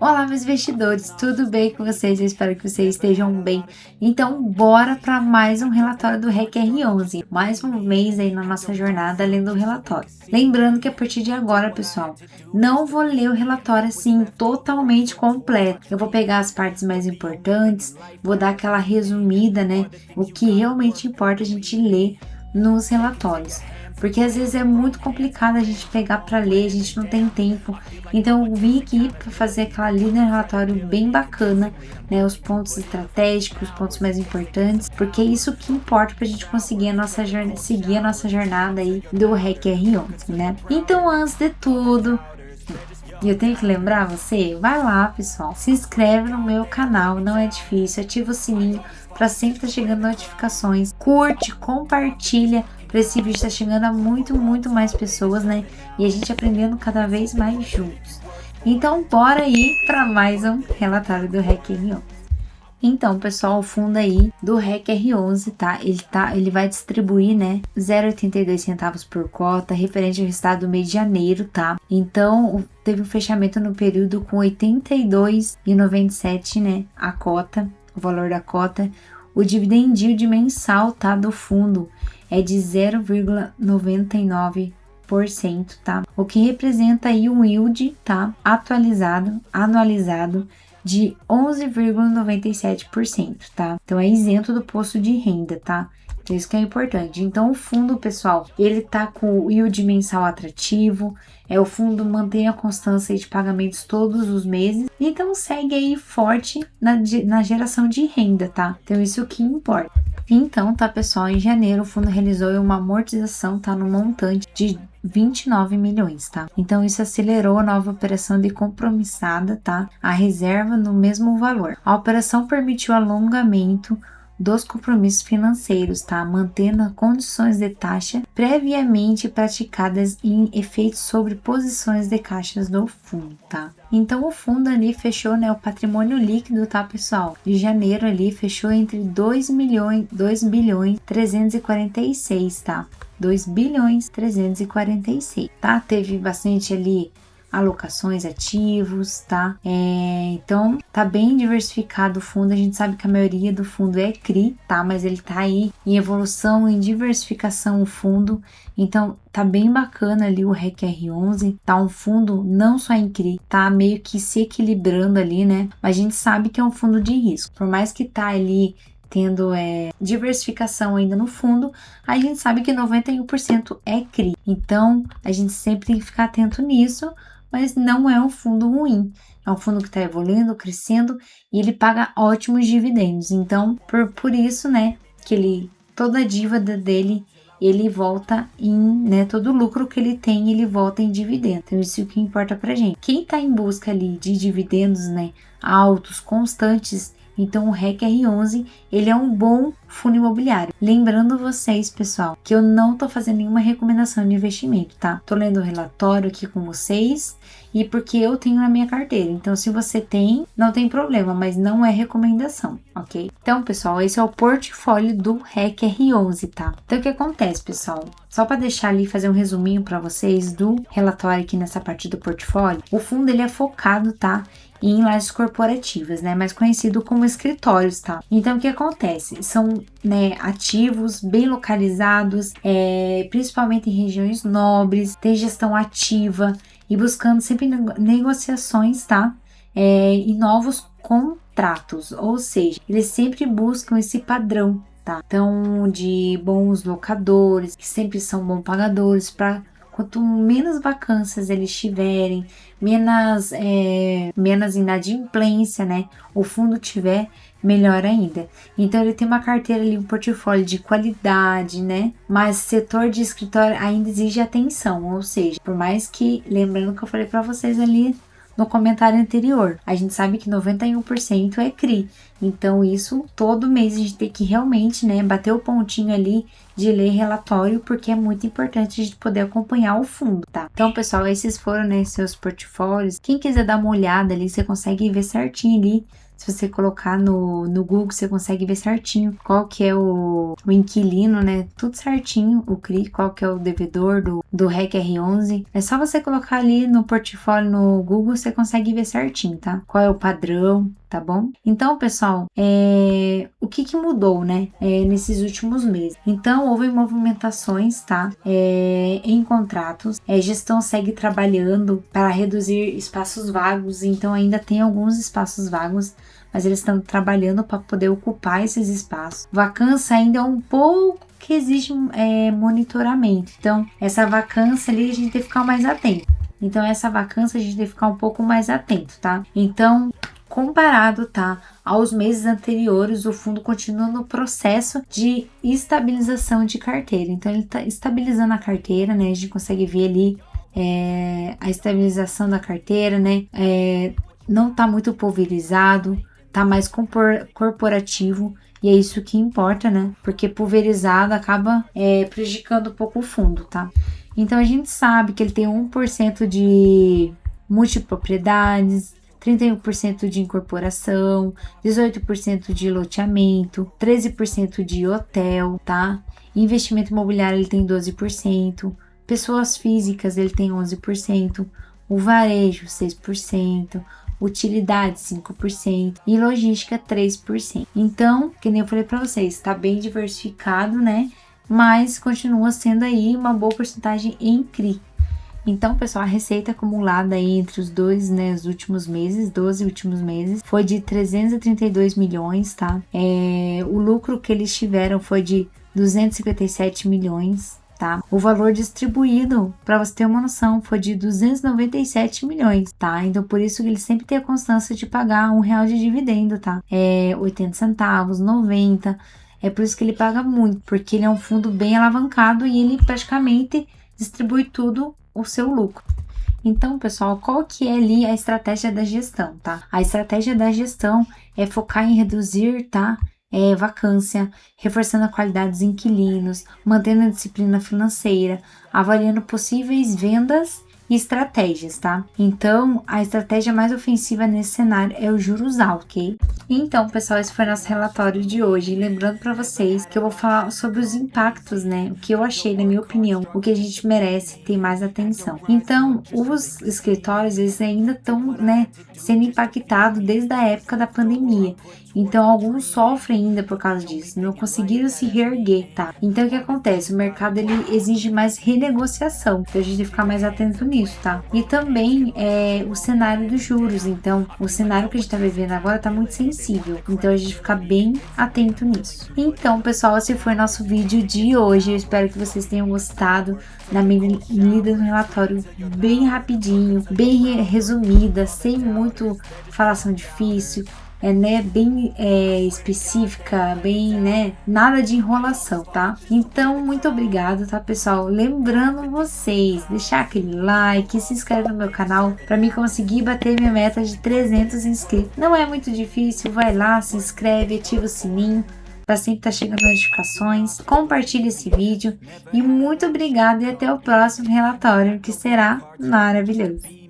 Olá, meus investidores, tudo bem com vocês? Eu espero que vocês estejam bem. Então, bora para mais um relatório do REC R11, mais um mês aí na nossa jornada lendo o relatório. Lembrando que a partir de agora, pessoal, não vou ler o relatório assim totalmente completo. Eu vou pegar as partes mais importantes, vou dar aquela resumida, né? O que realmente importa a gente ler nos relatórios. Porque às vezes é muito complicado a gente pegar para ler, a gente não tem tempo. Então eu vim aqui para fazer aquela linha relatório bem bacana, né? Os pontos estratégicos, os pontos mais importantes, porque é isso que importa para a gente conseguir a nossa jornada, seguir a nossa jornada aí do REC R11, né? Então, antes de tudo, eu tenho que lembrar você, vai lá, pessoal, se inscreve no meu canal, não é difícil, ativa o sininho para sempre estar chegando notificações, curte, compartilha para esse vídeo estar chegando a muito mais pessoas, né? E a gente aprendendo cada vez mais juntos. Então, bora aí para mais um relatório do REC R11. Então, pessoal, o fundo aí do REC R11, ele vai distribuir, né, 0,82 centavos por cota, referente ao resultado do mês de janeiro, tá? Então, teve um fechamento no período com 82,97, né, a cota, o valor da cota. O dividend yield mensal, tá, do fundo é de 0,99%, tá? O que representa aí um yield, tá, anualizado de 11,97%, tá? Então é isento do imposto de renda, tá? Então isso que é importante. Então o fundo, pessoal, ele tá com o yield mensal atrativo, o fundo mantém a constância de pagamentos todos os meses, então segue aí forte na geração de renda, tá? Então isso que importa. Então, tá, pessoal, em janeiro o fundo realizou uma amortização, tá, no montante de 29 milhões, tá? Então, isso acelerou a nova operação de compromissada, tá? A reserva no mesmo valor. A operação permitiu alongamento dos compromissos financeiros, tá? Mantendo as condições de taxa previamente praticadas em efeitos sobre posições de caixas do fundo, tá? Então, o fundo ali fechou, né, o patrimônio líquido, tá, pessoal? De janeiro ali fechou entre 2 bilhões 346, tá? 2 bilhões 346, tá? Teve bastante ali alocações, ativos, tá? Então, tá bem diversificado o fundo. A gente sabe que a maioria do fundo é CRI, tá? Mas ele tá aí em evolução, em diversificação o fundo. Então, tá bem bacana ali o REC R11. Tá um fundo não só em CRI, tá meio que se equilibrando ali, né? Mas a gente sabe que é um fundo de risco. Por mais que tá ali tendo diversificação ainda no fundo, a gente sabe que 91% é CRI. Então, a gente sempre tem que ficar atento nisso, mas não é um fundo ruim. É um fundo que está evoluindo, crescendo e ele paga ótimos dividendos. Então, por isso, né, que toda a dívida dele, ele volta né, todo o lucro que ele tem, ele volta em dividendo. Então, isso é o que importa pra gente. Quem está em busca ali de dividendos, né, altos, constantes, então o REC R11, ele é um bom fundo imobiliário. Lembrando vocês, pessoal, que eu não tô fazendo nenhuma recomendação de investimento, tá? Tô lendo o relatório aqui com vocês e porque eu tenho na minha carteira. Então, se você tem, não tem problema, mas não é recomendação, ok? Então, pessoal, esse é o portfólio do REC R11, tá? Então, o que acontece, pessoal? Só para deixar ali, fazer um resuminho para vocês do relatório aqui nessa parte do portfólio. O fundo, ele é focado, tá, em lajes corporativas, né, mais conhecido como escritórios, tá? Então, o que acontece? São, né, ativos bem localizados, principalmente em regiões nobres, tem gestão ativa e buscando sempre negociações, tá? E novos contratos, ou seja, eles sempre buscam esse padrão, tá? Então, de bons locadores, que sempre são bons pagadores, para quanto menos vacâncias eles tiverem, menos inadimplência, né, o fundo tiver, melhor ainda. Então ele tem uma carteira ali, um portfólio de qualidade, né, mas setor de escritório ainda exige atenção, ou seja, por mais que, lembrando que eu falei para vocês ali no comentário anterior, a gente sabe que 91% é CRI, então isso todo mês a gente tem que realmente, né, bater o pontinho ali de ler relatório, porque é muito importante a gente poder acompanhar o fundo, tá? Então, pessoal, esses foram, né, seus portfólios. Quem quiser dar uma olhada ali, você consegue ver certinho ali. Se você colocar no Google, você consegue ver certinho qual que é o inquilino, né? Tudo certinho, o CRI, qual que é o devedor do REC R11. É só você colocar ali no portfólio no Google, você consegue ver certinho, tá? Qual é o padrão, tá bom? Então, pessoal, o que mudou, né? Nesses últimos meses. Então, houve movimentações, tá? Em contratos. A gestão segue trabalhando para reduzir espaços vagos. Então, ainda tem alguns espaços vagos, mas eles estão trabalhando para poder ocupar esses espaços. Vacância ainda é um pouco que exige monitoramento. Então, essa vacância ali a gente tem que ficar mais atento. Então, essa vacância a gente tem que ficar um pouco mais atento, tá? Então, comparado, tá, aos meses anteriores, o fundo continua no processo de estabilização de carteira. Então, ele está estabilizando a carteira, né? A gente consegue ver ali a estabilização da carteira, né? Não está muito pulverizado, tá mais corporativo, e é isso que importa, né? Porque pulverizado acaba prejudicando um pouco o fundo, tá? Então a gente sabe que ele tem 1% de multipropriedades, 31% de incorporação, 18% de loteamento, 13% de hotel, tá? Investimento imobiliário ele tem 12%, pessoas físicas ele tem 11%, o varejo 6%, utilidade 5% e logística 3%. Então, que nem eu falei para vocês, está bem diversificado, né? Mas continua sendo aí uma boa porcentagem em CRI. Então, pessoal, a receita acumulada aí entre os dois, né, os últimos meses, 12 últimos meses, foi de 332 milhões, tá? O lucro que eles tiveram foi de 257 milhões, tá? O valor distribuído, para você ter uma noção, foi de 297 milhões, tá? Então, por isso que ele sempre tem a constância de pagar R$1 de dividendo, tá? 80 centavos, 90. É por isso que ele paga muito, porque ele é um fundo bem alavancado e ele praticamente distribui tudo o seu lucro. Então, pessoal, qual que é ali a estratégia da gestão, tá? A estratégia da gestão é focar em reduzir, tá? Vacância, reforçando a qualidade dos inquilinos, mantendo a disciplina financeira, avaliando possíveis vendas e estratégias, tá? Então, a estratégia mais ofensiva nesse cenário é o juros altos, ok? Então, pessoal, esse foi nosso relatório de hoje. Lembrando para vocês que eu vou falar sobre os impactos, né? O que eu achei, na minha opinião, o que a gente merece ter mais atenção. Então, os escritórios, eles ainda estão, né, sendo impactados desde a época da pandemia. Então, alguns sofrem ainda por causa disso, não conseguiram se reerguer, tá? Então, o que acontece? O mercado, ele exige mais renegociação, então a gente tem que ficar mais atento nisso, tá? E também o cenário dos juros. Então, o cenário que a gente tá vivendo agora tá muito sensível, então a gente fica bem atento nisso. Então, pessoal, esse foi nosso vídeo de hoje. Eu espero que vocês tenham gostado da minha lida no relatório bem rapidinho, bem resumida, sem muito falação difícil. Né, bem específica, bem, né, nada de enrolação, tá? Então, muito obrigado, tá, pessoal? Lembrando vocês, deixar aquele like, se inscreve no meu canal para mim conseguir bater minha meta de 300 inscritos. Não é muito difícil, vai lá, se inscreve, ativa o sininho para sempre estar chegando notificações, compartilhe esse vídeo e muito obrigado e até o próximo relatório, que será maravilhoso.